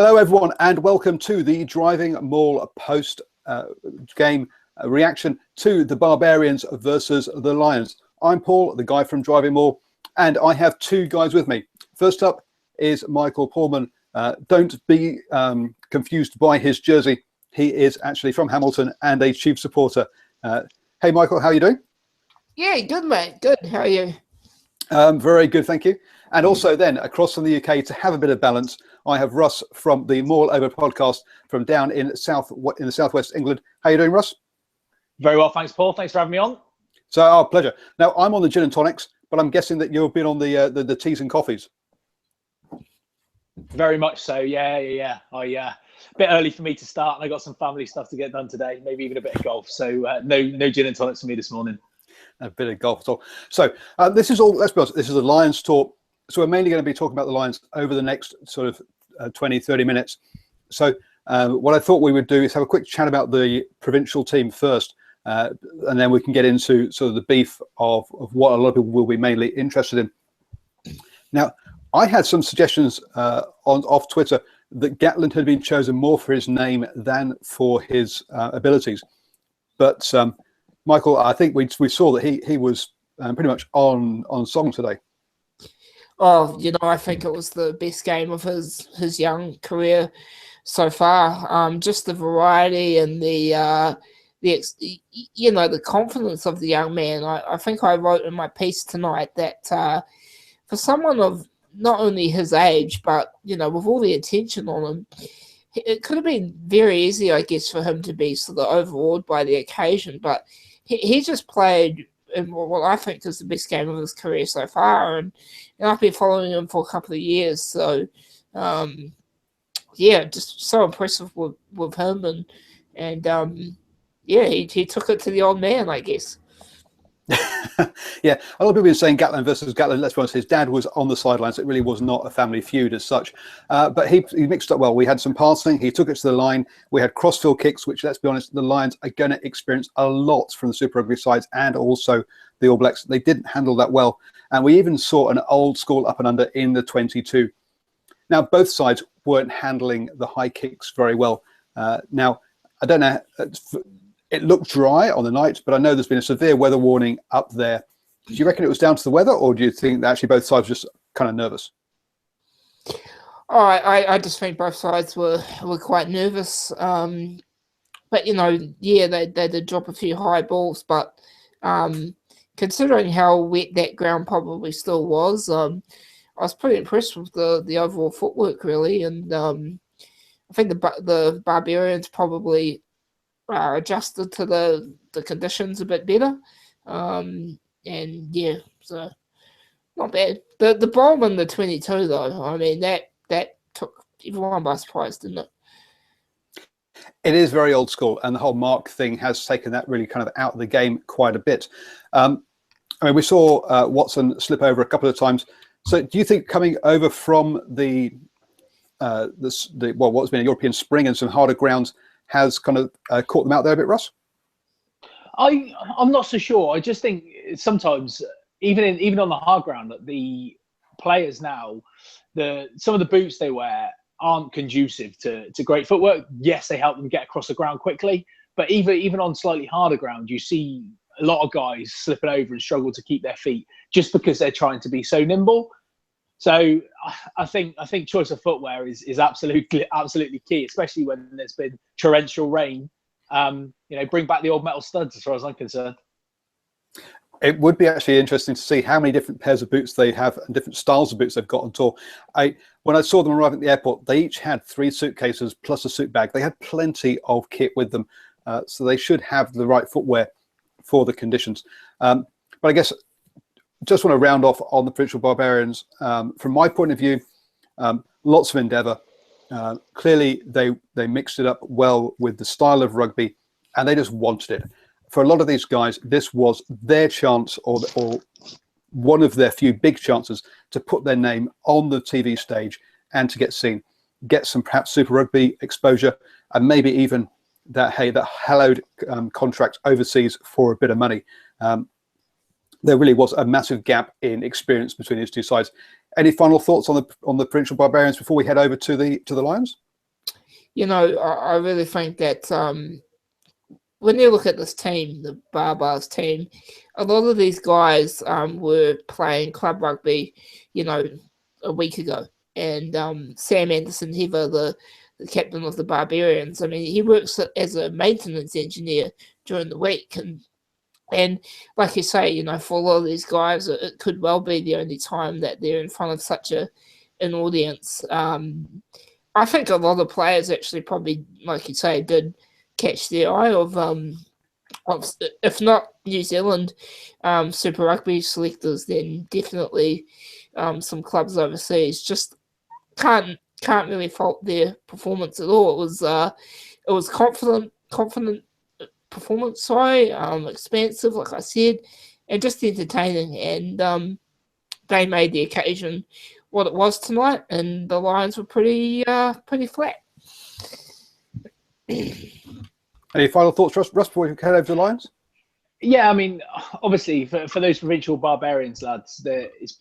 Hello, everyone, and welcome to the DrivingMaul post game reaction to the Barbarians versus the Lions. I'm Paul, the guy from DrivingMaul, and I have two guys with me. First up is Michael Pulman. Don't be confused by his jersey. He is actually from Hamilton and a Chiefs supporter. Hey, Michael, how are you doing? Yeah, good, mate. Good. How are you? Very good, thank you. And also then, across from the UK, to have a bit of balance, I have Russ from the Maulover Podcast from down in the southwest England. How are you doing, Russ? Very well, thanks, Paul. Thanks for having me on. So, our pleasure. Now, I'm on the gin and tonics, but I'm guessing that you've been on the teas and coffees. Very much so, yeah. A bit early for me to start, and I got some family stuff to get done today, maybe even a bit of golf. So, no gin and tonics for me this morning. A bit of golf talk. So, this is all, let's be honest, this is a Lions talk. So we're mainly going to be talking about the Lions over the next sort of 20, 30 minutes. So what I thought we would do is have a quick chat about the provincial team first, and then we can get into sort of the beef of what a lot of people will be mainly interested in. Now, I had some suggestions off Twitter that Gatlin had been chosen more for his name than for his abilities. But Michael, I think we saw that he was pretty much on song today. Oh, I think it was the best game of his young career so far. Just the variety and the confidence of the young man. I think I wrote in my piece tonight that for someone of not only his age, but with all the attention on him, it could have been very easy, I guess, for him to be sort of overawed by the occasion. But he just played in what I think is the best game of his career so far, and I've been following him for a couple of years. So, just so impressive with him, and he took it to the old man, I guess. Yeah, a lot of people have been saying Gatlin versus Gatlin. Let's be honest, his dad was on the sidelines. It really was not a family feud as such. But he mixed up well. We had some passing. He took it to the line. We had crossfield kicks, which, let's be honest, the Lions are going to experience a lot from the Super Rugby sides and also the All Blacks. They didn't handle that well. And we even saw an old school up and under in the 22. Now, both sides weren't handling the high kicks very well. Now, I don't know. It looked dry on the night, but I know there's been a severe weather warning up there. Do you reckon it was down to the weather, or do you think that actually both sides were just kind of nervous? Oh, I just think both sides were quite nervous. But, they did drop a few high balls. But considering how wet that ground probably still was, I was pretty impressed with the overall footwork, really. And I think the Barbarians probably adjusted to the conditions a bit better. So not bad. The bomb in the 22, though, I mean, that took everyone by surprise, didn't it? It is very old school, and the whole mark thing has taken that really kind of out of the game quite a bit. We saw Watson slip over a couple of times. So do you think coming over from what's been a European spring and some harder grounds has kind of caught them out there a bit, Russ? I'm not so sure. I just think sometimes, even on the hard ground, that the players now, some of the boots they wear aren't conducive to great footwork. Yes, they help them get across the ground quickly, but even on slightly harder ground, you see a lot of guys slipping over and struggle to keep their feet just because they're trying to be so nimble. So I think choice of footwear is absolutely key, especially when there's been torrential rain. Bring back the old metal studs, as far as I'm concerned. It would be actually interesting to see how many different pairs of boots they have and different styles of boots they've got on tour. When I saw them arrive at the airport, they each had 3 suitcases plus a suit bag. They had plenty of kit with them, so they should have the right footwear for the conditions. But I guess just want to round off on the Provincial Barbarians. From my point of view, lots of endeavour. Clearly, they mixed it up well with the style of rugby, and they just wanted it. For a lot of these guys, this was their chance, or one of their few big chances to put their name on the TV stage and to get seen, get some perhaps Super Rugby exposure, and maybe even that hallowed contract overseas for a bit of money. There really was a massive gap in experience between these two sides. Any final thoughts on the Provincial Barbarians before we head over to the Lions? I really think that when you look at this team, the Barbars team, a lot of these guys were playing club rugby, a week ago. And Sam Anderson-Hever, the captain of the Barbarians, I mean, he works as a maintenance engineer during the week. And like you say, for a lot of these guys, it could well be the only time that they're in front of such an audience. I think a lot of players actually probably, like you say, did catch the eye of if not New Zealand Super Rugby selectors, then definitely some clubs overseas. Just can't really fault their performance at all. It was confident performance, expansive, like I said, and just entertaining. And they made the occasion what it was tonight, and the Lions were pretty flat. Any final thoughts, Russ, before we head over to the Lions? Yeah, I mean, obviously, for those Provincial Barbarians lads, it's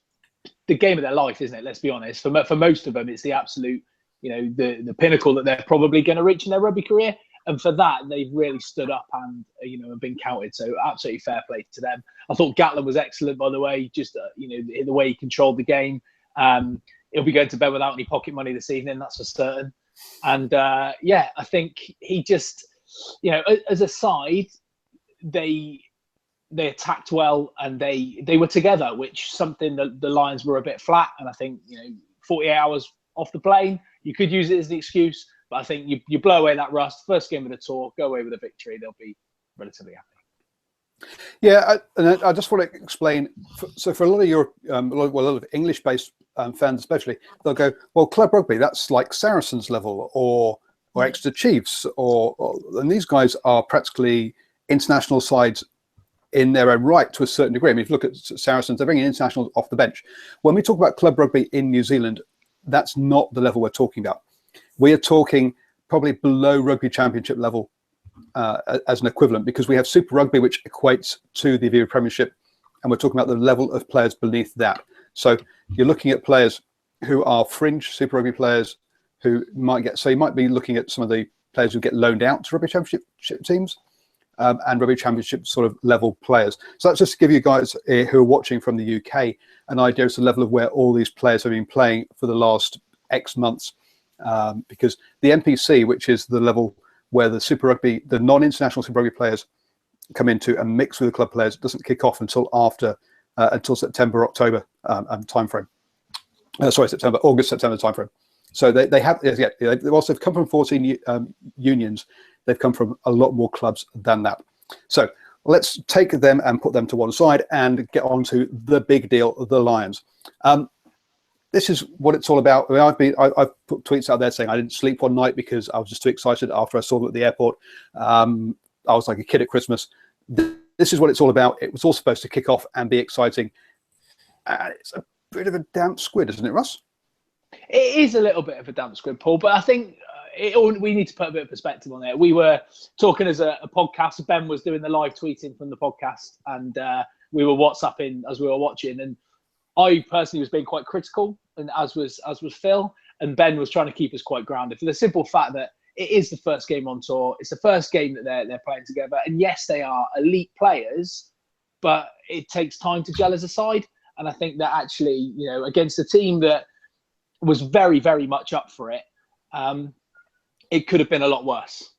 the game of their life, isn't it? Let's be honest. For most of them, it's the absolute, the pinnacle that they're probably going to reach in their rugby career. And for that, they've really stood up and, have been counted. So absolutely fair play to them. I thought Gatlin was excellent, by the way, just, in the way he controlled the game. He'll be going to bed without any pocket money this evening, that's for certain. And, I think he just, as a side, they attacked well and they were together, which something that the Lions were a bit flat. And I think, 48 hours off the plane, you could use it as the excuse. But I think you blow away that rust, first game of the tour, go away with a victory, they'll be relatively happy. Yeah, I just want to explain. So for a lot of a lot of English-based fans, especially, they'll go, "Well, club rugby, that's like Saracens level, or Exeter Chiefs, and these guys are practically international sides in their own right to a certain degree." I mean, if you look at Saracens, they're bringing internationals off the bench. When we talk about club rugby in New Zealand, that's not the level we're talking about. We are talking probably below rugby championship level as an equivalent, because we have Super Rugby, which equates to the Aviva Premiership, and we're talking about the level of players beneath that. So you're looking at players who are fringe Super Rugby players who might get, so you might be looking at some of the players who get loaned out to rugby championship teams and rugby championship sort of level players. So that's just to give you guys who are watching from the UK an idea of the level of where all these players have been playing for the last X months. Because the NPC, which is the level where the Super Rugby, the non-international Super Rugby players come into and mix with the club players, doesn't kick off until September, October timeframe. August, September timeframe. So they have, whilst they've come from 14 unions, they've come from a lot more clubs than that. So let's take them and put them to one side and get on to the big deal, the Lions. This is what it's all about. I mean, I've put tweets out there saying I didn't sleep one night because I was just too excited after I saw them at the airport. I was like a kid at Christmas. This is what it's all about. It was all supposed to kick off and be exciting. It's a bit of a damp squid, isn't it, Russ? It is a little bit of a damp squid, Paul, but I think we need to put a bit of perspective on it. We were talking as a podcast. Ben was doing the live tweeting from the podcast, and we were WhatsApping as we were watching. And I personally was being quite critical, and as was Phil, and Ben was trying to keep us quite grounded for the simple fact that it is the first game on tour. It's the first game that they're playing together, and yes, they are elite players, but it takes time to gel as a side. And I think that actually, against a team that was very, very much up for it, it could have been a lot worse.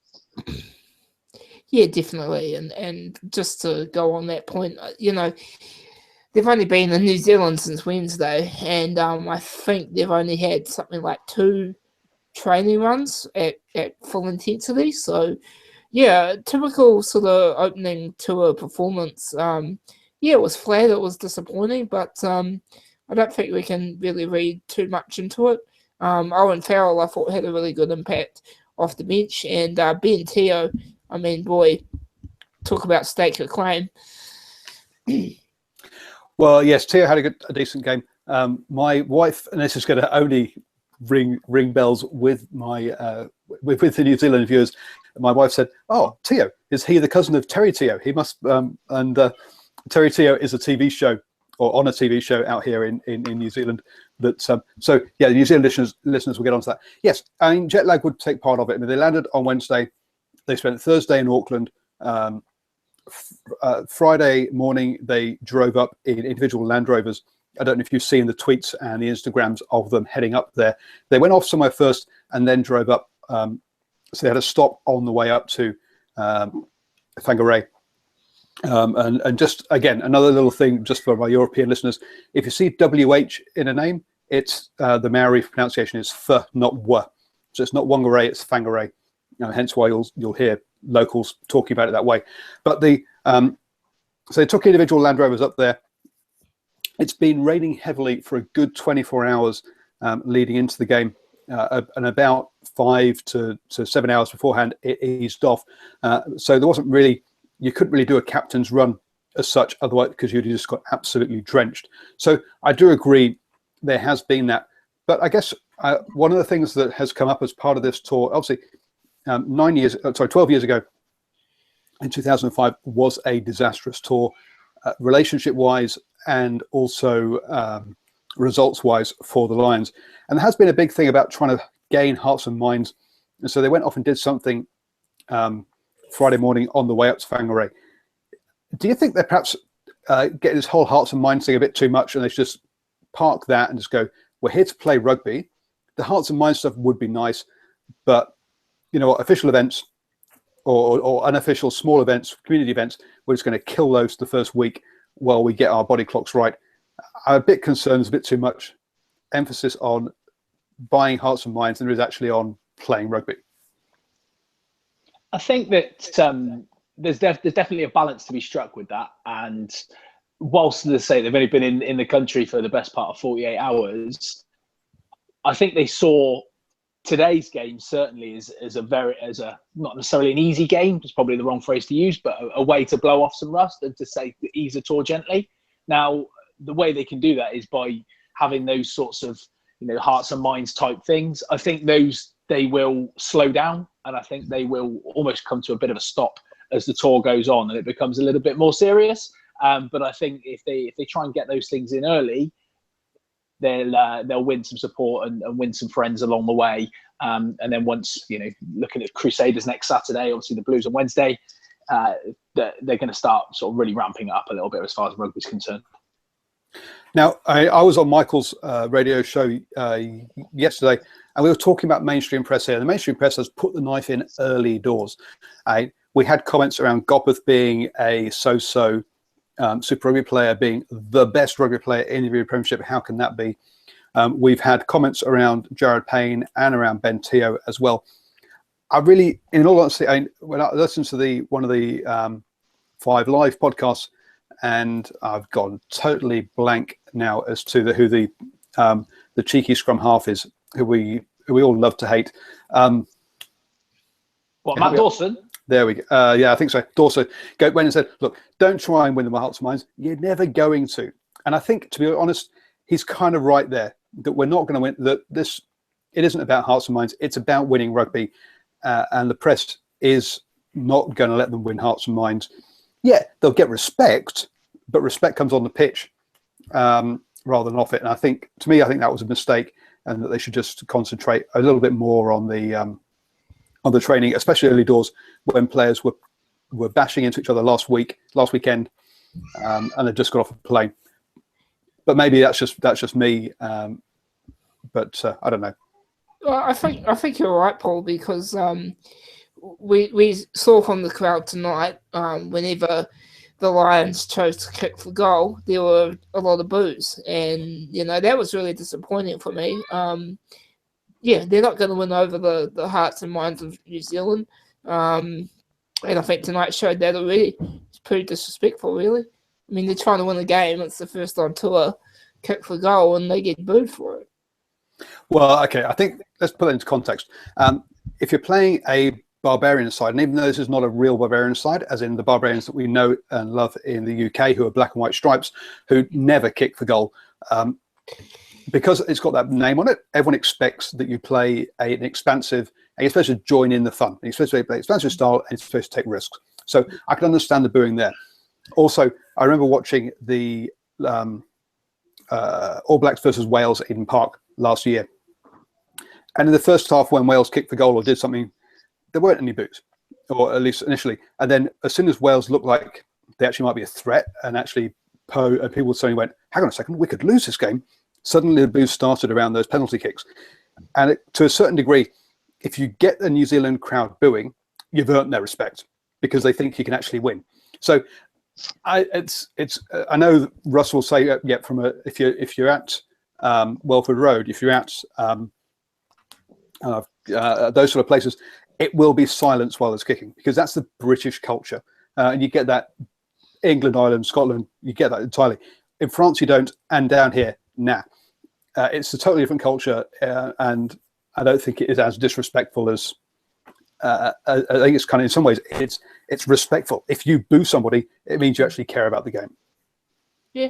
Yeah, definitely. And just to go on that point, they've only been in New Zealand since Wednesday, and I think they've only had something like 2 training runs at full intensity. So, yeah, typical sort of opening tour performance. It was flat, it was disappointing, but I don't think we can really read too much into it. Owen Farrell, I thought, had a really good impact off the bench, and Ben Teo, I mean, boy, talk about stake a claim. Well, yes, Teo had a decent game. My wife, and this is going to only ring bells with my with the New Zealand viewers. My wife said, "Oh, Teo, is he the cousin of Terry Teo? He must." And Terry Teo is a TV show or on a TV show out here in New Zealand. That so yeah, the New Zealand listeners will get onto that. Yes, I mean jet lag would take part of it. I mean, they landed on Wednesday. They spent Thursday in Auckland. Friday morning, they drove up in individual Land Rovers. I don't know if you've seen the tweets and the Instagrams of them heading up there. They went off somewhere first and then drove up. So they had a stop on the way up to Whangarei. And just, again, another little thing just for my European listeners. If you see WH in a name, it's the Maori pronunciation is F, not W. So it's not Whangarei, it's Whangarei. Hence why you'll hear locals talking about it that way. But so they took individual Land Rovers up there. It's been raining heavily for a good 24 hours leading into the game, and about 5 to 7 hours beforehand, it eased off. So there wasn't really, you couldn't really do a captain's run as such, otherwise, because you'd just got absolutely drenched. So I do agree there has been that. But I guess one of the things that has come up as part of this tour, obviously, 12 years ago, in 2005, was a disastrous tour, relationship-wise and also results-wise for the Lions. And there has been a big thing about trying to gain hearts and minds. And so they went off and did something Friday morning on the way up to Whangarei. Do you think they're perhaps getting this whole hearts and minds thing a bit too much, and they should just park that and just go, we're here to play rugby. The hearts and minds stuff would be nice, but you know what, official events or unofficial small events, community events, we're just going to kill those the first week while we get our body clocks right. I'm a bit concerned there's a bit too much emphasis on buying hearts and minds than there is actually on playing rugby. I think that there's definitely a balance to be struck with that. And whilst, as I say, they've only been in the country for the best part of 48 hours, I think they saw today's game certainly as a not necessarily an easy game, it's probably the wrong phrase to use, but a way to blow off some rust and to say ease the tour gently. Now, the way they can do that is by having those sorts of, hearts and minds type things. I think they will slow down, and I think they will almost come to a bit of a stop as the tour goes on and it becomes a little bit more serious. But I think if they try and get those things in early, they'll win some support and win some friends along the way. And then once, looking at Crusaders next Saturday, obviously the Blues on Wednesday, they're going to start sort of really ramping up a little bit as far as rugby is concerned. Now, I was on Michael's radio show yesterday, and we were talking about mainstream press here. The mainstream press has put the knife in early doors. We had comments around Gopeth being a so-so Super Rugby player, being the best rugby player in the Premiership. How can that be? We've had comments around Jared Payne and around Ben Teo as well. I really, in all honesty, when I listened to one of the 5 Live podcasts, and I've gone totally blank now as to who the cheeky scrum half is, who we all love to hate. Matt Dawson? There we go. Yeah, I think so. Dawson went and said, look, don't try and win the hearts and minds. You're never going to. And I think, to be honest, he's kind of right there, that we're not going to win. That it isn't about hearts and minds. It's about winning rugby. And the press is not going to let them win hearts and minds. Yeah, they'll get respect, but respect comes on the pitch rather than off it. And I think that was a mistake, and that they should just concentrate a little bit more on the training, especially early doors, when players were bashing into each other last weekend, and they just got off a plane. But maybe that's just me. But I don't know. Well, I think you're right, Paul, because we saw from the crowd tonight, whenever the Lions chose to kick for goal, there were a lot of boos, and that was really disappointing for me. Yeah, they're not going to win over the hearts and minds of New Zealand, and I think tonight showed that already. It's pretty disrespectful, really. I mean, they're trying to win a game. It's the first on tour, kick for goal, and they get booed for it. Well, okay, I think let's put that into context. If you're playing a Barbarian side, and even though this is not a real Barbarian side, as in the Barbarians that we know and love in the UK, who are black and white stripes, who never kick for goal, because it's got that name on it, everyone expects that you play an expansive, and you're supposed to join in the fun. You're supposed to play expansive style, and you're supposed to take risks. So I can understand the booing there. Also, I remember watching the All Blacks versus Wales at Eden Park last year. And in the first half, when Wales kicked the goal or did something, there weren't any boos, or at least initially. And then as soon as Wales looked like they actually might be a threat, and actually people suddenly went, hang on a second, we could lose this game. Suddenly the boos started around those penalty kicks. And to a certain degree, if you get the New Zealand crowd booing, you've earned their respect because they think you can actually win. So I know Russ will say, if you're at Welford Road, if you're at those sort of places, it will be silence while there's kicking, because that's the British culture. And you get that England, Ireland, Scotland, you get that entirely. In France, you don't, and down here, nah. It's a totally different culture, and I don't think it is as disrespectful as. I think it's kind of, in some ways, it's respectful. If you boo somebody, it means you actually care about the game. Yeah.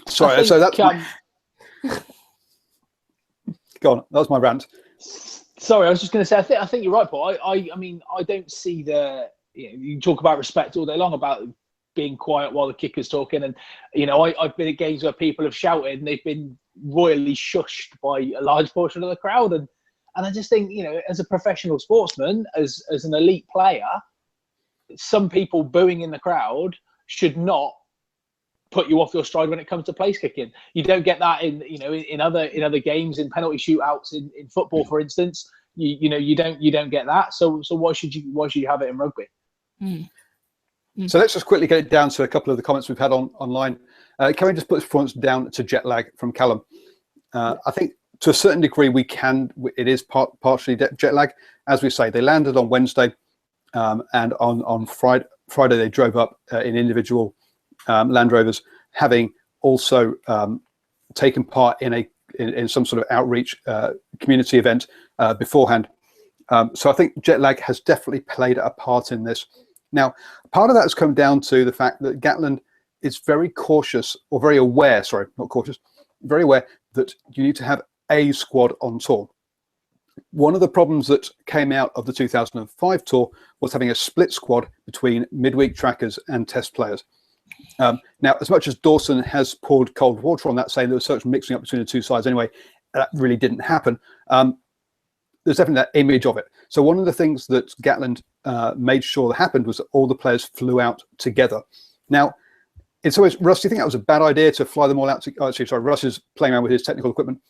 Sorry, so that's go on. That was my rant. Sorry, I was just going to say, I think you're right, Paul. I mean, I don't see you talk about respect all day long about being quiet while the kicker's talking, and I've been at games where people have shouted and they've been royally shushed by a large portion of the crowd, and I just think, as a professional sportsman, as an elite player, some people booing in the crowd should not put you off your stride when it comes to place kicking. You don't get that in other games, in penalty shootouts, in football, for instance. You don't get that. So why should you have it in rugby? So let's just quickly get it down to a couple of the comments we've had online. Can we just put this performance down to jet lag from Callum? I think to a certain degree it is partially jet lag. As we say, they landed on Wednesday, and on Friday they drove up in individual Land Rovers, having also taken part in some sort of outreach community event beforehand. So I think jet lag has definitely played a part in this. Now, part of that has come down to the fact that Gatlin is very cautious, or very aware, sorry, not cautious, very aware that you need to have a squad on tour. One of the problems that came out of the 2005 tour was having a split squad between midweek trackers and test players. Now, as much as Dawson has poured cold water on that, saying there was such mixing up between the two sides anyway, that really didn't happen. There's definitely that image of it. So one of the things that Gatlin made sure that happened was that all the players flew out together. Now, it's always, Russ, do you think that was a bad idea to fly them all out? Russ is playing around with his technical equipment.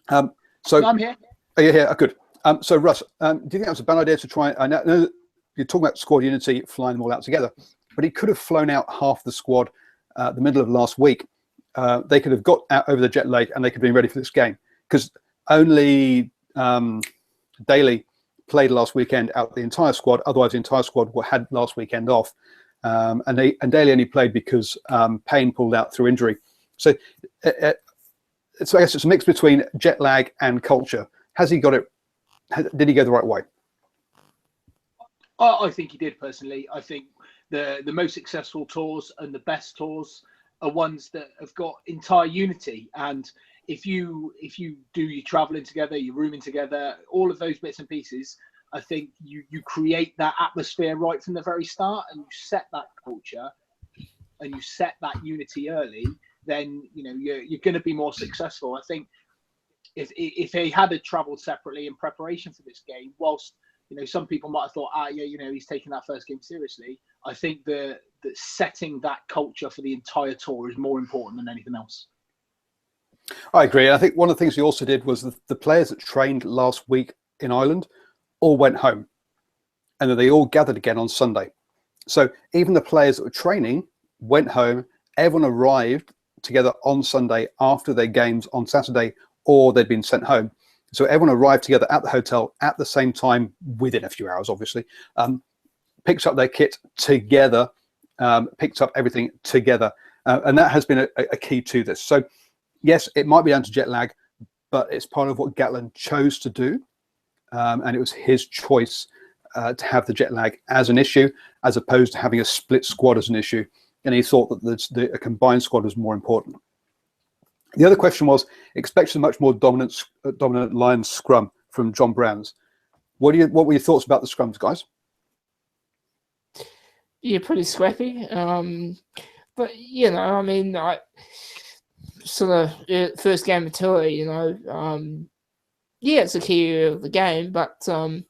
So I'm here. Oh, you're here. Oh, good. So Russ, do you think that was a bad idea to try? I know that you're talking about squad unity, flying them all out together, but he could have flown out half the squad the middle of last week. They could have got out over the jet lag and they could have been ready for this game, because only Daly played last weekend out the entire squad. Otherwise, the entire squad had last weekend off, and Daly only played because Payne pulled out through injury. So I guess it's a mix between jet lag and culture. Has he got it? Did he go the right way? I think he did, personally. I think the most successful tours and the best tours are ones that have got entire unity. And if you do your traveling together, your rooming together, all of those bits and pieces, I think you create that atmosphere right from the very start, and you set that culture and you set that unity early, then you're going to be more successful. I think if he had travelled separately in preparation for this game, whilst some people might have thought, he's taking that first game seriously, I think that setting that culture for the entire tour is more important than anything else. I agree. I think one of the things he also did was the players that trained last week in Ireland all went home, and then they all gathered again on Sunday. So even the players that were training went home. Everyone arrived together on Sunday after their games on Saturday, or they'd been sent home. So everyone arrived together at the hotel at the same time, within a few hours, obviously, picked up their kit together, picked up everything together. And that has been a key to this. So yes, it might be down to jet lag, but it's part of what Gatlin chose to do. And it was his choice to have the jet lag as an issue, as opposed to having a split squad as an issue. And he thought that a combined squad was more important. The other question was, expected a much more dominant Lions scrum from John Brands. What were your thoughts about the scrums, guys? Yeah, pretty scrappy. but you know, I mean, I sort of first game of tour, you know, yeah, it's a key area of the game, but I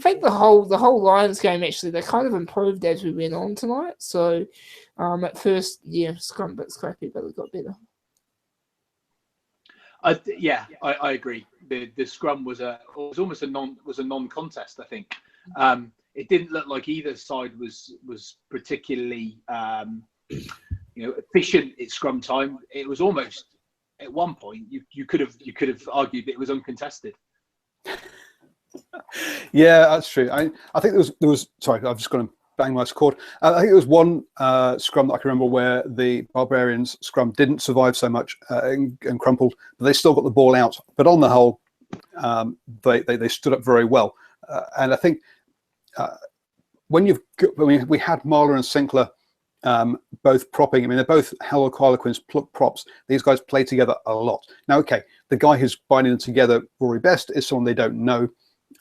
think the whole Lions game actually they kind of improved as we went on tonight. So at first, yeah, Scrum a bit scrappy, but it got better. I agree. The Scrum was almost a non-contest. I think it didn't look like either side was particularly efficient at Scrum time. It was almost at one point you could have argued that it was uncontested. Yeah, that's true. I think there was. Sorry, I've just got to bang my score. I think there was one Scrum that I can remember where the Barbarians Scrum didn't survive so much and crumpled, but they still got the ball out. But on the whole, they stood up very well. And I think when we had Marler and Sinclair both propping. I mean, they're both Harlequins props. These guys play together a lot. Now, okay, the guy who's binding them together, Rory Best, is someone they don't know.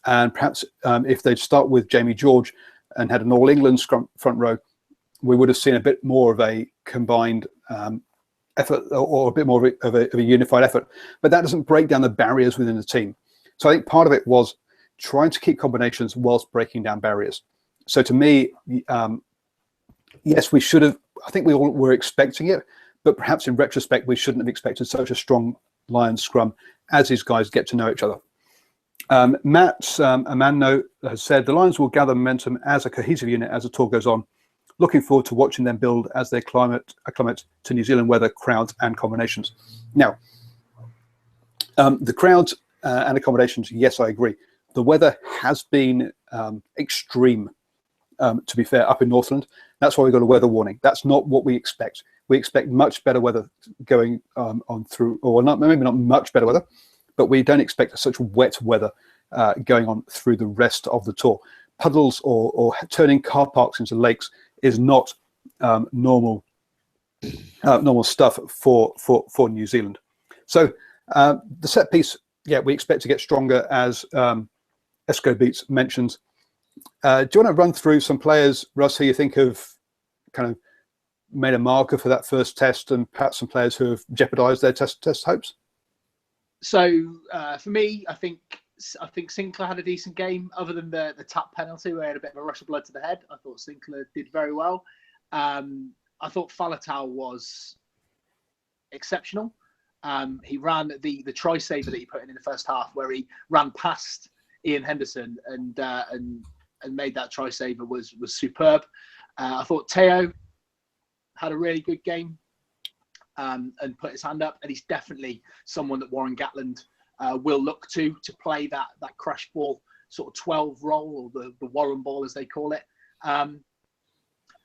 And perhaps if they'd start with Jamie George and had an All England Scrum front row, we would have seen a bit more of a combined effort or a bit more of a unified effort. But that doesn't break down the barriers within the team. So I think part of it was trying to keep combinations whilst breaking down barriers. So to me, yes, we should have. I think we all were expecting it, but perhaps in retrospect, we shouldn't have expected such a strong Lions Scrum as these guys get to know each other. Matt Amano has said the Lions will gather momentum as a cohesive unit as the tour goes on. Looking forward to watching them build as they acclimate to New Zealand weather, crowds, and combinations. Now, the crowds and accommodations, yes, I agree. The weather has been extreme, to be fair, up in Northland. That's why we got a weather warning. That's not what we expect. We expect much better weather going on through, or not, maybe not much better weather, but we don't expect such wet weather going on through the rest of the tour. Puddles or turning car parks into lakes is not normal stuff for New Zealand. So the set piece, yeah, we expect to get stronger as Esco Beats mentions. Do you want to run through some players, Russ, who you think have kind of made a marker for that first test, and perhaps some players who have jeopardised their test hopes? So for me, I think Sinclair had a decent game, other than the tap penalty where he had a bit of a rush of blood to the head. I thought Sinclair did very well. I thought Faletau was exceptional. He ran the try saver that he put in the first half, where he ran past Ian Henderson and made that try saver was superb. I thought Teo had a really good game and put his hand up, and he's definitely someone that Warren Gatlin will look to play that crash ball sort of 12 role, or the Warren ball as they call it. And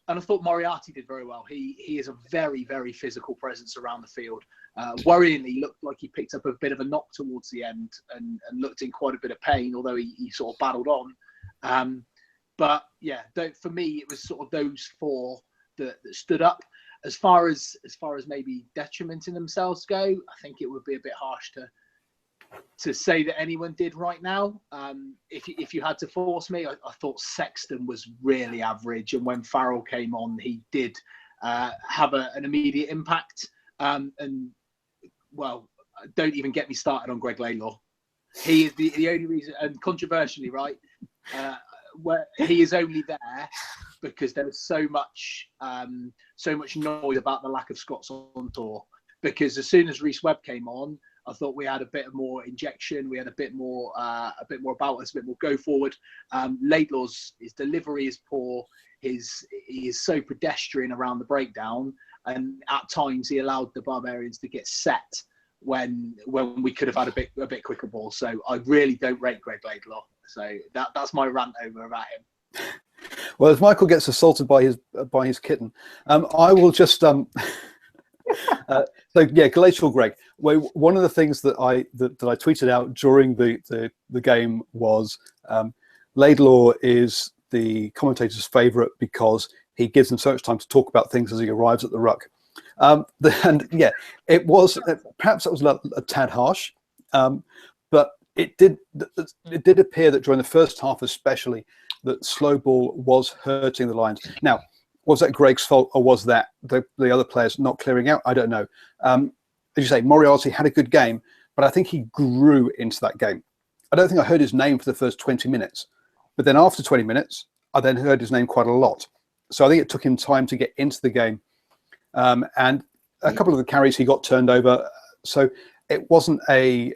I thought Moriarty did very well. He is a very, very physical presence around the field. Worryingly, looked like he picked up a bit of a knock towards the end and looked in quite a bit of pain, although he sort of battled on. But yeah, for me, it was sort of those four that stood up. As far as maybe detrimenting themselves go, I think it would be a bit harsh to say that anyone did right now. If you had to force me, I thought Sexton was really average, and when Farrell came on, he did have an immediate impact. And well, don't even get me started on Greg Laidlaw. He is the only reason, and controversially, right, where he is only there because there was so much noise about the lack of Scots on tour. Because as soon as Reece Webb came on, I thought we had a bit more injection. We had a bit more about us, a bit more go forward. Laidlaw's his delivery is poor. He is so pedestrian around the breakdown, and at times he allowed the Barbarians to get set when we could have had a bit quicker ball. So I really don't rate Greg Laidlaw. So that's my rant over about him. Well, if Michael gets assaulted by his kitten, I will just so yeah, Glacial Greg. Well, one of the things that I tweeted out during the game was Laidlaw is the commentator's favourite because he gives them so much time to talk about things as he arrives at the ruck. And yeah, it was perhaps that was a tad harsh, but it did appear that during the first half, especially, that slow ball was hurting the Lions. Now, Was that Greg's fault, or was that the other players not clearing out? I don't know. As you say, Moriarty had a good game, but I think he grew into that game. I don't think I heard his name for the first 20 minutes, but then after 20 minutes, I then heard his name quite a lot. So I think it took him time to get into the game. And a couple of the carries he got turned over. So it wasn't a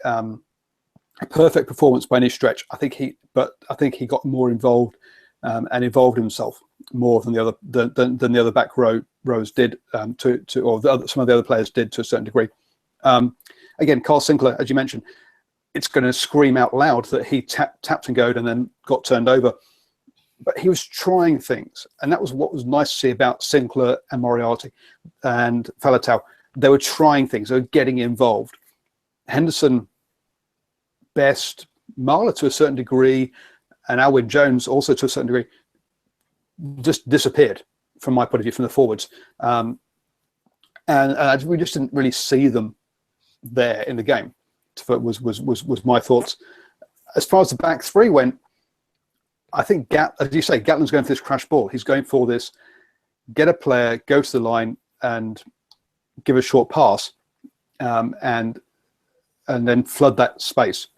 perfect performance by any stretch. I think he got more involved and involved himself more than the other back rows did, or some of the other players did to a certain degree. Again, Carl Sinclair, as you mentioned, it's going to scream out loud that he tapped and goed and then got turned over. But he was trying things, and that was what was nice to see about Sinclair and Moriarty and Faletau. They were trying things. They were getting involved. Henderson, Best, Marler to a certain degree, and Alwyn Jones also to a certain degree, just disappeared from my point of view from the forwards. And we just didn't really see them there in the game. Was my thoughts. As far as the back three went, I think, as you say, Gatlin's going for this crash ball. He's going for this, get a player, go to the line and give a short pass and then flood that space.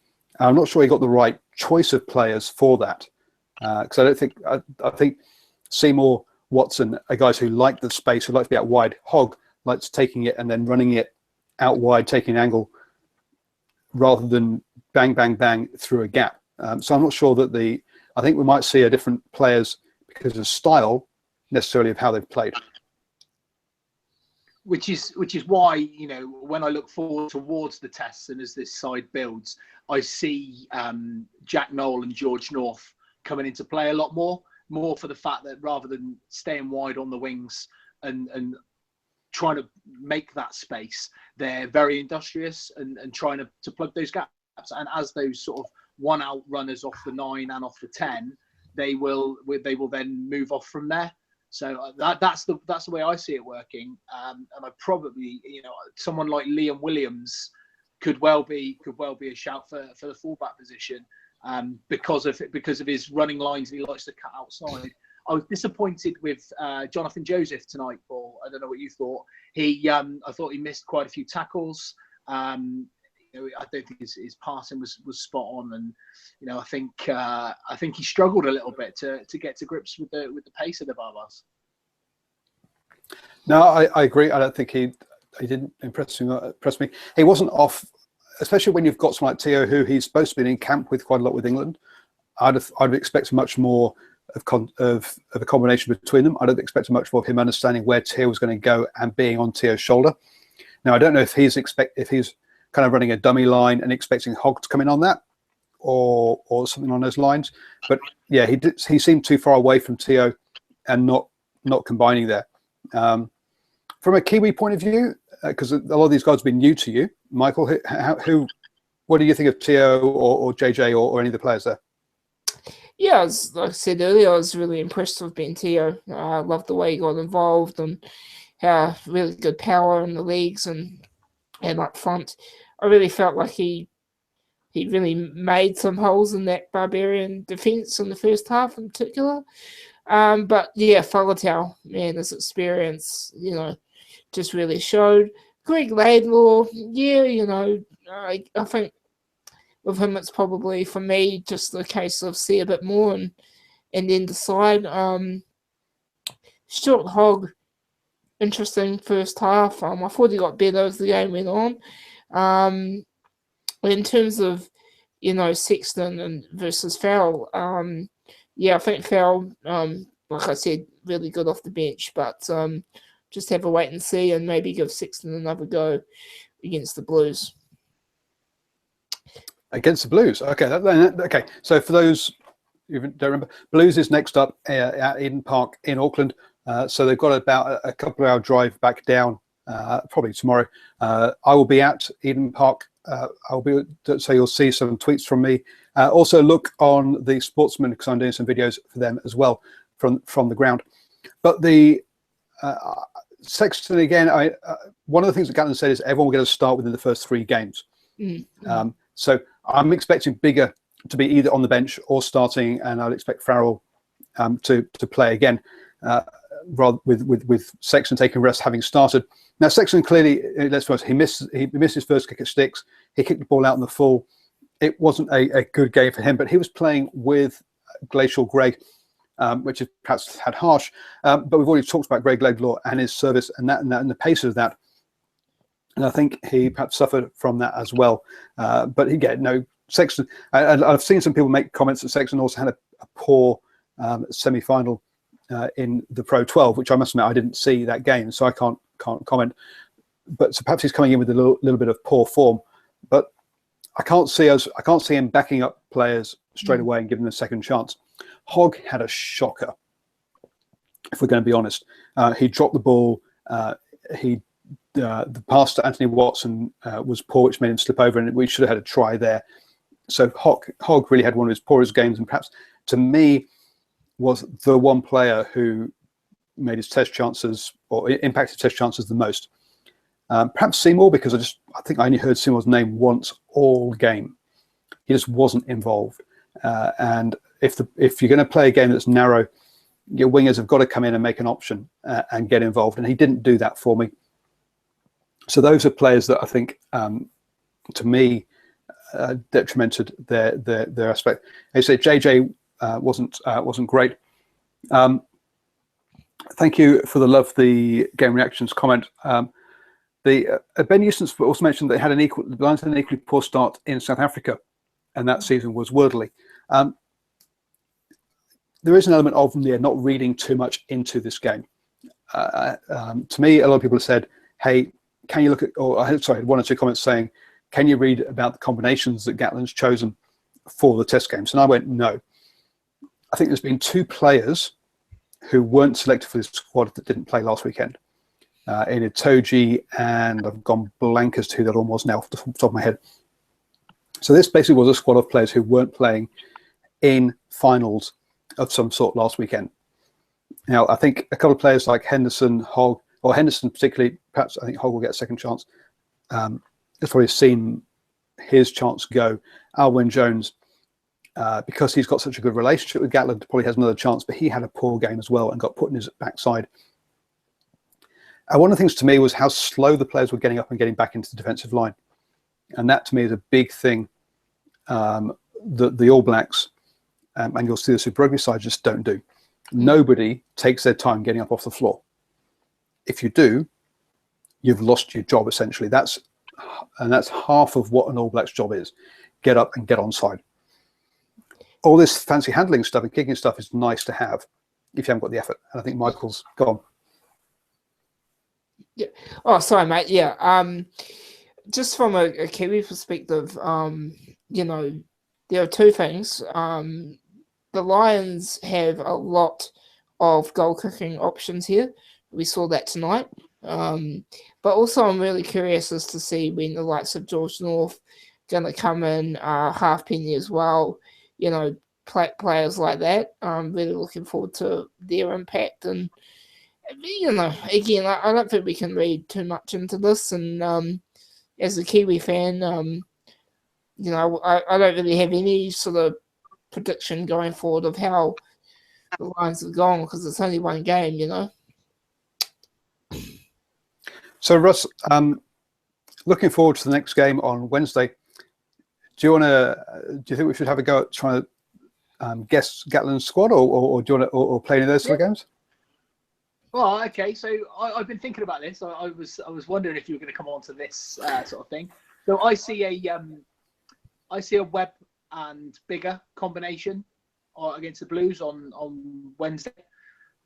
I'm not sure he got the right choice of players for that. Because I think Seymour, Watson are guys who like the space, who like to be out wide. Hogg likes taking it and then running it out wide, taking an angle, rather than bang, bang, bang through a gap. So I'm not sure that I think we might see a different players because of style necessarily of how they've played. Which is why, when I look forward towards the tests and as this side builds, I see Jack Noel and George North coming into play a lot more for the fact that rather than staying wide on the wings and trying to make that space, they're very industrious and trying to plug those gaps. And as those sort of one out runners off the 9 and off the 10, they will then move off from there. So that's the way I see it working. And I probably, someone like Liam Williams could well be a shout for the fullback position because of his running lines, and he likes to cut outside. I was disappointed with Jonathan Joseph tonight, Paul. I don't know what you thought. I thought he missed quite a few tackles. I don't think his passing was spot on, and I think he struggled a little bit to get to grips with the pace of the Barbars. No, I agree. I don't think he didn't impress me. He wasn't off, especially when you've got someone like Teo, who he's supposed to be in camp with quite a lot with England. I'd expect much more of a combination between them. I don't expect much more of him understanding where Teo was going to go and being on Teo's shoulder. Now I don't know if he's kind of running a dummy line and expecting Hogg to come in on that, or something on those lines. But yeah, he seemed too far away from Teo and not combining there. From a Kiwi point of view, because a lot of these guys have been new to you, Michael, what do you think of Teo or JJ or any of the players there? Yeah, like I said earlier, I was really impressed with Ben Teo. I loved the way he got involved and how really good power in the leagues and up front. I really felt like he really made some holes in that Barbarian defence in the first half in particular. But yeah, Faletau, man, his experience, just really showed. Greg Laidlaw, yeah, I think with him it's probably, for me, just the case of see a bit more and then decide. Stuart Hogg, interesting first half. I thought he got better as the game went on. In terms of, Sexton and versus Farrell, I think Farrell, like I said, really good off the bench, but just have a wait and see and maybe give Sexton another go against the Blues. Against the Blues, okay. Okay. So for those who don't remember, Blues is next up at Eden Park in Auckland. So they've got about a couple of hour drive back down, probably tomorrow. I will be at Eden Park. So you'll see some tweets from me. Also look on the Sportsman, because I'm doing some videos for them as well from the ground. But the Sexton again, one of the things that Gatlin said is everyone will get a start within the first 3 games. Mm-hmm. So I'm expecting Bigger to be either on the bench or starting, and I'd expect Farrell to play again. rather with Sexton taking rest, having started. Now Sexton clearly, let's be honest, he missed his first kick at sticks. He kicked the ball out in the full. It wasn't a good game for him, but he was playing with Glacial Greg, which is perhaps had harsh. But we've already talked about Greg Leglaw and his service and the pace of that. And I think he perhaps suffered from that as well. But again, no, Sexton. I've seen some people make comments that Sexton also had a poor semi-final in the Pro 12, which I must admit I didn't see that game, so I can't comment. But so perhaps he's coming in with a little bit of poor form. But I can't see him backing up players straight away and giving them a second chance. Hogg had a shocker, if we're going to be honest. He dropped the ball. The pass to Anthony Watson was poor, which made him slip over, and we should have had a try there. So Hogg really had one of his poorest games, and perhaps to me was the one player who made his test chances or impacted test chances the most. Perhaps Seymour, because I think I only heard Seymour's name once all game. He just wasn't involved. And if you're going to play a game that's narrow, your wingers have got to come in and make an option and get involved. And he didn't do that for me. So those are players that I think, to me, detrimented their aspect. They say JJ wasn't great. Thank you for the love the game reactions comment. Ben Eustace also mentioned they had the Lions had an equally poor start in South Africa, and that season was worldly. There is an element of them there not reading too much into this game. To me, a lot of people have said, "Hey, can you look at?" Or sorry, one or two comments saying, "Can you read about the combinations that Gatlin's chosen for the test games?" And I went, "No." I think there's been two players who weren't selected for this squad that didn't play last weekend. In Itoji, and I've gone blank as to who that one was now off the top of my head. So this basically was a squad of players who weren't playing in finals of some sort last weekend. Now, I think a couple of players like Henderson, Hogg, or Henderson particularly, perhaps I think Hogg will get a second chance. Has probably seen his chance go. Alwyn Jones, because he's got such a good relationship with Gatlin, probably has another chance, but he had a poor game as well and got put in his backside. One of the things to me was how slow the players were getting up and getting back into the defensive line. And that to me is a big thing that the All Blacks, and you'll see the Super Rugby side, just don't do. Nobody takes their time getting up off the floor. If you do, you've lost your job essentially. That's half of what an All Blacks job is. Get up and get onside. All this fancy handling stuff and kicking stuff is nice to have if you haven't got the effort. And I think Michael's gone. Yeah. Oh, sorry, mate. Yeah. Just from a Kiwi perspective, there are two things. The Lions have a lot of goal kicking options here. We saw that tonight. But also I'm really curious as to see when the likes of George North going to come in, Halfpenny as well, players like that. I'm really looking forward to their impact. And, again, I don't think we can read too much into this. And as a Kiwi fan, I don't really have any sort of prediction going forward of how the Lions are going because it's only one game, So, Russ, looking forward to the next game on Wednesday. Do you think we should have a go at trying to guess Gatlin's squad, or do you want to or play any of those sort of games? Well, okay. So I've been thinking about this. I was wondering if you were going to come on to this sort of thing. So I see a Webb and Bigger combination against the Blues on Wednesday,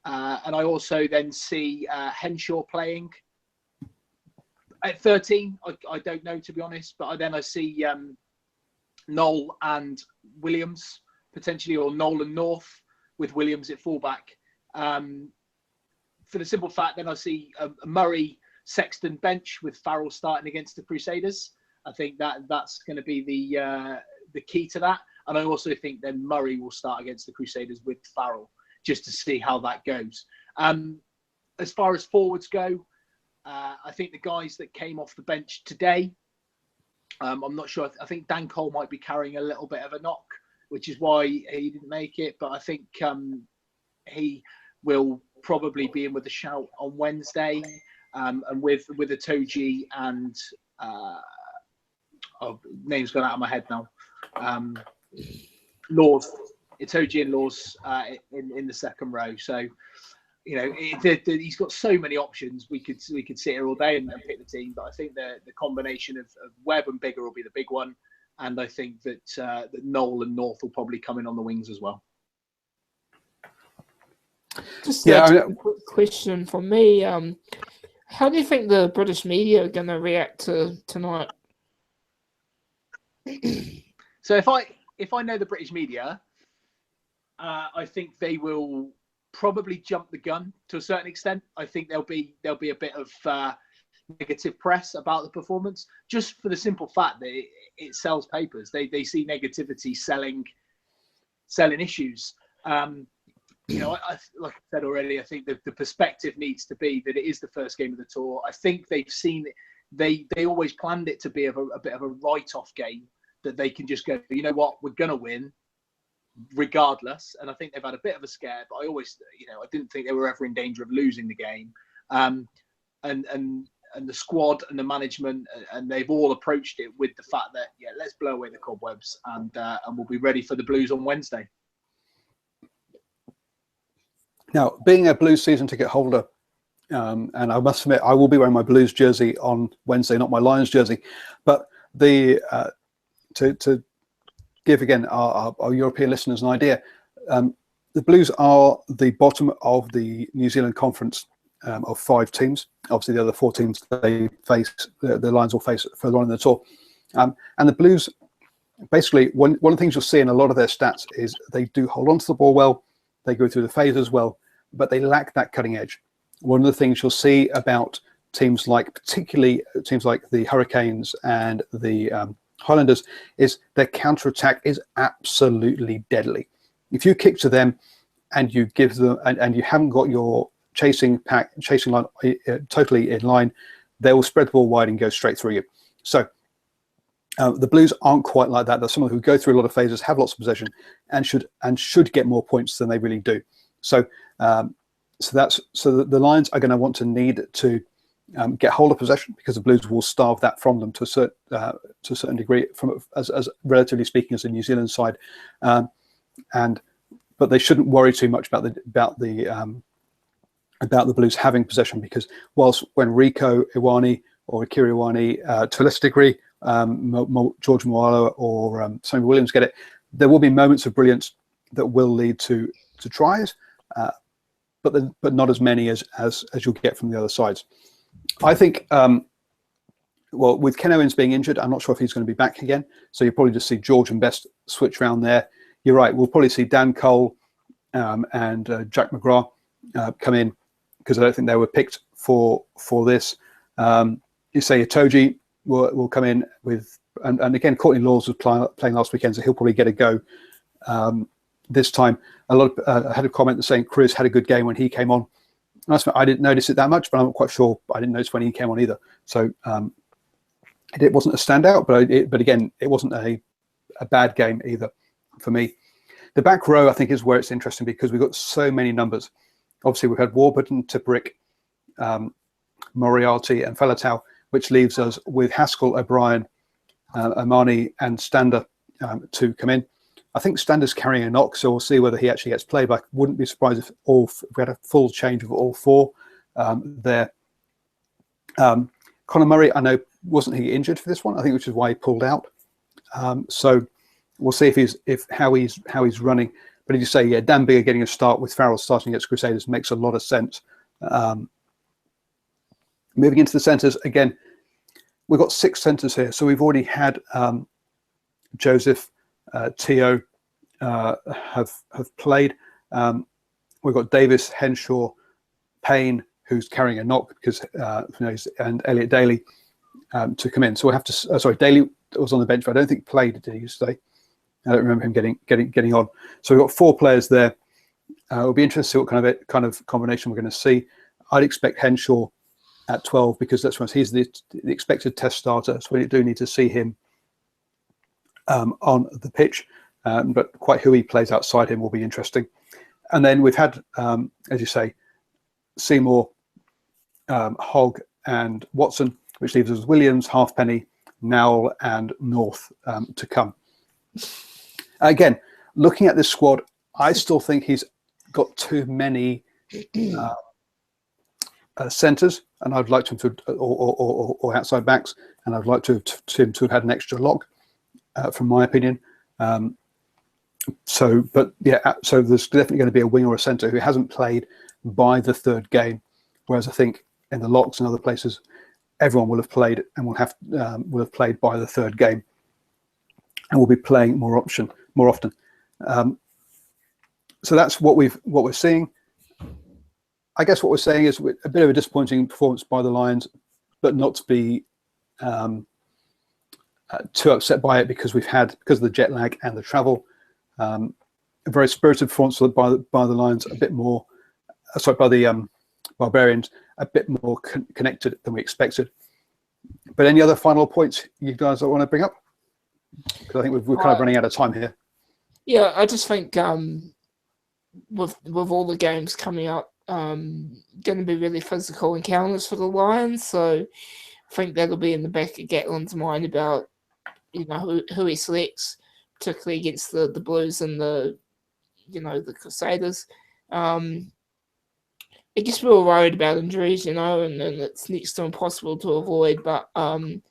and I also then see Henshaw playing at 13. I don't know, to be honest, but I see Noel and Williams potentially, or Noel and North with Williams at fullback. For the simple fact, then I see a Murray Sexton bench with Farrell starting against the Crusaders. I think that's going to be the key to that. And I also think then Murray will start against the Crusaders with Farrell, just to see how that goes. As far as forwards go, I think the guys that came off the bench today, I'm not sure. I think Dan Cole might be carrying a little bit of a knock, which is why he didn't make it. But I think he will probably be in with a shout on Wednesday, and with Itoji and name's gone out of my head now. Laws, Itoji and Laws in the second row. So, you know, he's got so many options. We could sit here all day and pick the team, but I think the combination of Webb and Bigger will be the big one, and I think that Noel and North will probably come in on the wings as well. Just a quick question from me. How do you think the British media are going to react to tonight? So if I know the British media, I think they will probably jump the gun to a certain extent. I think there'll be a bit of negative press about the performance, just for the simple fact that it sells papers. They see negativity selling issues. You know, like I said already, I think the perspective needs to be that it is the first game of the tour. I think they've seen it. They always planned it to be a bit of a write-off game that they can just go, you know what, we're going to win regardless. And I think they've had a bit of a scare, but I always, you know, I didn't think they were ever in danger of losing the game. And the squad and the management, and they've all approached it with the fact that, yeah, let's blow away the cobwebs and we'll be ready for the Blues on Wednesday. Now, being a Blues season ticket holder, and I must admit, I will be wearing my Blues jersey on Wednesday, not my Lions jersey. But to give again our European listeners an idea, the Blues are the bottom of the New Zealand conference of 5 teams. Obviously, the other 4 teams they face, the Lions will face further on in the tour. And the Blues, basically, one of the things you'll see in a lot of their stats is they do hold on to the ball well, they go through the phases well, but they lack that cutting edge. One of the things you'll see about teams like, particularly teams like the Hurricanes and the Highlanders, is their counter-attack is absolutely deadly. If you kick to them and you give them, and you haven't got your chasing line totally in line, they will spread the ball wide and go straight through you. So the Blues aren't quite like that. They're someone who go through a lot of phases, have lots of possession, and should get more points than they really do. So the Lions are going to want to need to get hold of possession, because the Blues will starve that from them to a certain degree, from as relatively speaking as a New Zealand side, but they shouldn't worry too much about the Blues having possession, because whilst when Rico Iwani or Akira Iwani, to a lesser degree, George Moalo or Sonny Williams get it, there will be moments of brilliance that will lead to tries, but not as many as you'll get from the other sides. I think, well, with Ken Owens being injured, I'm not sure if he's going to be back again. So you'll probably just see George and Best switch around there. You're right. We'll probably see Dan Cole and Jack McGrath come in, because I don't think they were picked for this. You say Itoji will come in with, and again, Courtney Laws was playing last weekend, so he'll probably get a go this time. I had a comment saying Chris had a good game when he came on. I didn't notice it that much, but I'm not quite sure. I didn't notice when he came on either. So it wasn't a standout, but again, it wasn't a bad game either for me. The back row, I think, is where it's interesting, because we've got so many numbers. Obviously, we've had Warburton, Tipperick, Moriarty, and Falatau, which leaves us with Haskell, O'Brien, Amani, and Stander to come in. I think Stander's carrying a knock, so we'll see whether he actually gets played. But I wouldn't be surprised if we had a full change of all 4 there. Conor Murray, I know, wasn't he injured for this one? I think, which is why he pulled out. So we'll see how he's running. But as you say, yeah, Dan Bigger getting a start with Farrell starting against Crusaders makes a lot of sense. Moving into the centres again, we've got 6 centres here. So we've already had Joseph, Teo have played. We've got Davis, Henshaw, Payne, who's carrying a knock because and Elliot Daly to come in. So we'll have to. Sorry, Daly was on the bench, but I don't think played. Did he yesterday? I don't remember him getting on. So we've got 4 players there. It'll be interesting to see what kind of combination we're going to see. I'd expect Henshaw at 12, because that's when he's the expected test starter. So we do need to see him on the pitch, but quite who he plays outside him will be interesting. And then we've had, as you say, Seymour, Hogg, and Watson, which leaves us with Williams, Halfpenny, Nowell, and North to come. Again, looking at this squad, I still think he's got too many centres, and I'd like him to, or outside backs, and I'd like to have had an extra lock, from my opinion. So there's definitely going to be a wing or a centre who hasn't played by the third game, whereas I think in the locks and other places, everyone will have played and will have played by the third game, and will be playing more often. So that's what we're seeing. I guess what we're saying is a bit of a disappointing performance by the Lions, but not to be too upset by it because of the jet lag and the travel. A very spirited performance by the Lions, a bit more. By the Barbarians, a bit more connected than we expected. But any other final points you guys want to bring up? Because I think we're kind of running out of time here. Yeah, I just think with all the games coming up, going to be really physical encounters for the Lions. So I think that'll be in the back of Gatlin's mind about who he selects, particularly against the Blues and the Crusaders. I guess we were worried about injuries, and it's next to impossible to avoid. But in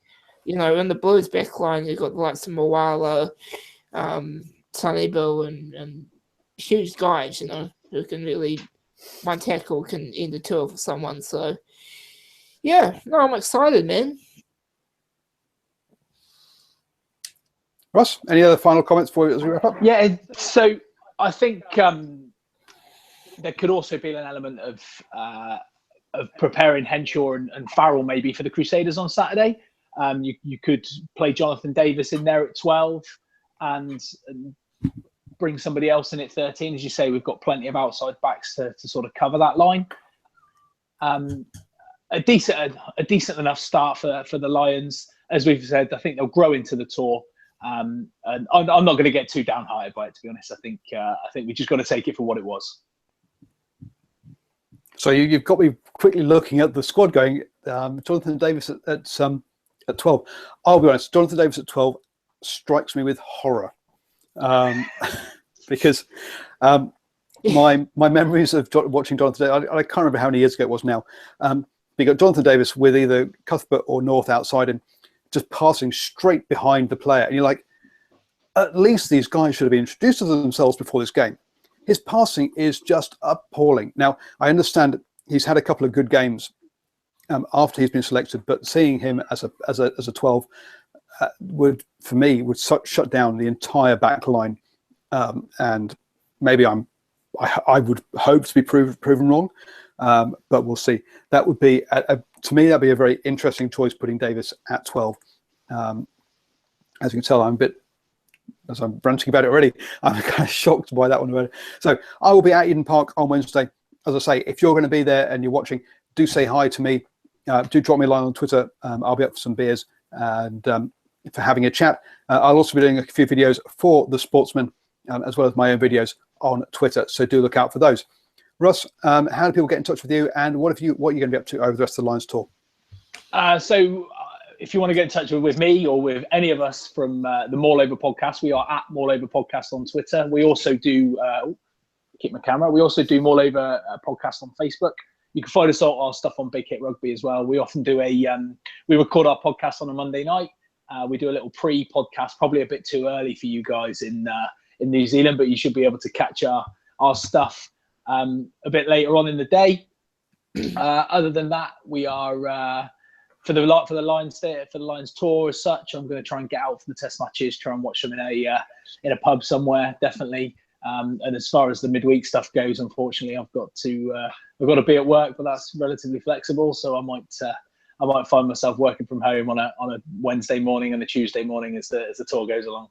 the Blues backline, you've got the likes of Moala, Sonny Bill, and huge guys, who can really, one tackle can end a tour for someone. So, yeah, no, I'm excited, man. Russ, any other final comments before as we wrap up? Yeah, so I think there could also be an element of preparing Henshaw and Farrell maybe for the Crusaders on Saturday. You could play Jonathan Davis in there at 12 and bring somebody else in at 13. As you say, we've got plenty of outside backs to sort of cover that line. A decent enough start for the Lions. As we've said, I think they'll grow into the tour. And I'm not going to get too downhearted by it, to be honest. I think we just got to take it for what it was. So you've got me quickly looking at the squad going. Jonathan Davis at 12. I'll be honest. Jonathan Davis at 12 strikes me with horror, because my memories of watching Jonathan Davis, I can't remember how many years ago it was now. You got Jonathan Davis with either Cuthbert or North outside him, just passing straight behind the player, and you're like, at least these guys should have been introduced to themselves before this game. His passing is just appalling. Now, I understand he's had a couple of good games after he's been selected, but seeing him as a 12 would shut down the entire back line, and maybe I would hope to be proven wrong, but we'll see. That would be to me that'd be a very interesting choice, putting Davis at 12. As you can tell, as I'm ranting about it already, I'm kind of shocked by that one already. So I will be at Eden Park on Wednesday. As I say, if you're going to be there and you're watching, do say hi to me. Do drop me a line on Twitter. I'll be up for some beers and for having a chat. I'll also be doing a few videos for the Sportsman, as well as my own videos on Twitter. So do look out for those. Russ, how do people get in touch with you, and what are you going to be up to over the rest of the Lions tour? So if you want to get in touch with me or with any of us from the Maulover Podcast, we are at Maulover Podcast on Twitter. We also do keep my camera. We also do Maulover Podcast on Facebook. You can find us our stuff on Big Hit Rugby as well. We often do we record our podcast on a Monday night. We do a little pre-podcast, probably a bit too early for you guys in New Zealand, but you should be able to catch our stuff a bit later on in the day. Other than that, we are for the Lions tour as such. I'm going to try and get out for the test matches, try and watch them in a pub somewhere, definitely. And as far as the midweek stuff goes, unfortunately, I've got to be at work, but that's relatively flexible. So I might find myself working from home on a Wednesday morning and a Tuesday morning as the tour goes along.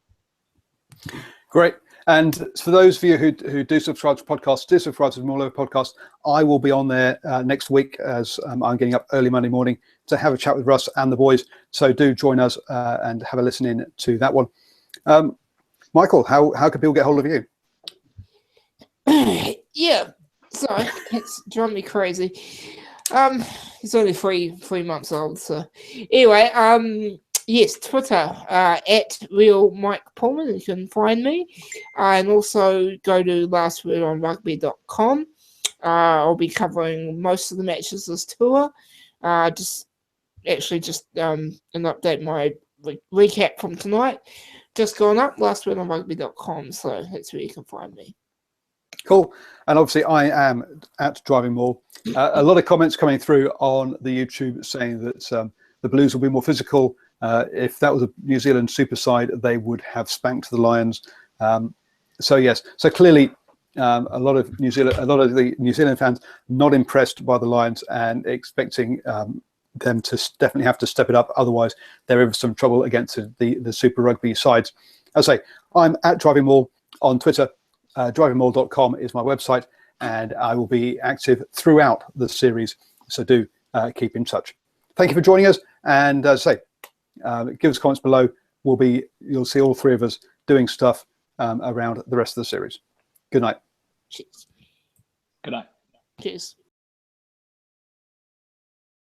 Great. And for those of you who do subscribe to podcasts, do subscribe to the Maulover Podcast. I will be on there next week, as I'm getting up early Monday morning to have a chat with Russ and the boys. So do join us and have a listen in to that one. Michael, how can people get hold of you? Yeah. Sorry, it's driving me crazy. He's only three months old, so anyway, yes, Twitter, at real Mike Pulman, you can find me. And also go to lastwordonrugby.com. I'll be covering most of the matches this tour. Just an update my recap from tonight. Just gone up, lastwordonrugby.com, so that's where you can find me. Cool. And obviously I am at DrivingMaul. A lot of comments coming through on the YouTube saying that the Blues will be more physical. If that was a New Zealand super side, they would have spanked the Lions. So yes, so clearly a lot of the New Zealand fans not impressed by the Lions and expecting them to definitely have to step it up. Otherwise, they're in some trouble against the Super Rugby sides. As I say, I'm at DrivingMaul on Twitter. DrivingMaul.com is my website, and I will be active throughout the series. So do keep in touch. Thank you for joining us. And as I say, give us comments below. You'll see all three of us doing stuff around the rest of the series. Good night. Cheers. Good night. Cheers.